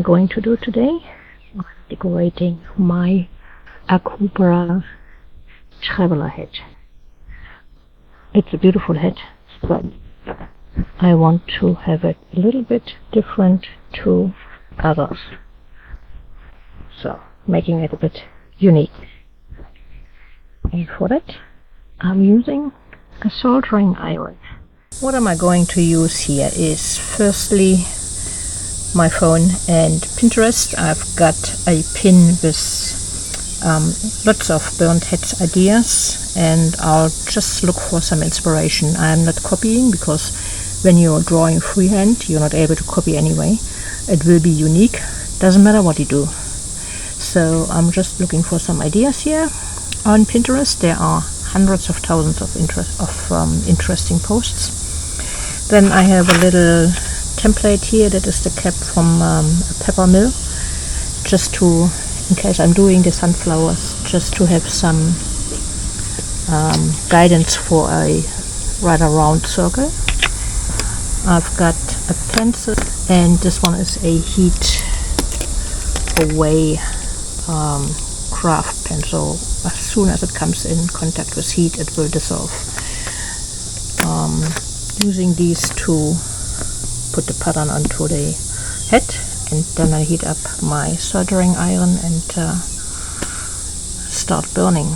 going to do today? I'm decorating my Akubra traveler hat. It's a beautiful hat, but I want to have it a little bit different to others. So, making it a bit unique. And for that, I'm using a soldering iron. What am I going to use here is firstly my phone and Pinterest. I've got a pin with lots of burnt hat ideas, and I'll just look for some inspiration. I'm not copying, because when you're drawing freehand you're not able to copy anyway. It will be unique, doesn't matter what you do. So I'm just looking for some ideas here. On Pinterest there are hundreds of thousands of interesting posts. Then I have a little template here, that is the cap from a pepper mill, just to, in case I'm doing the sunflowers, just to have some guidance for a rather round circle. I've got a pencil, and this one is a heat away craft pencil. As soon as it comes in contact with heat it will dissolve. Using these to put the pattern onto the head, and then I heat up my soldering iron and start burning.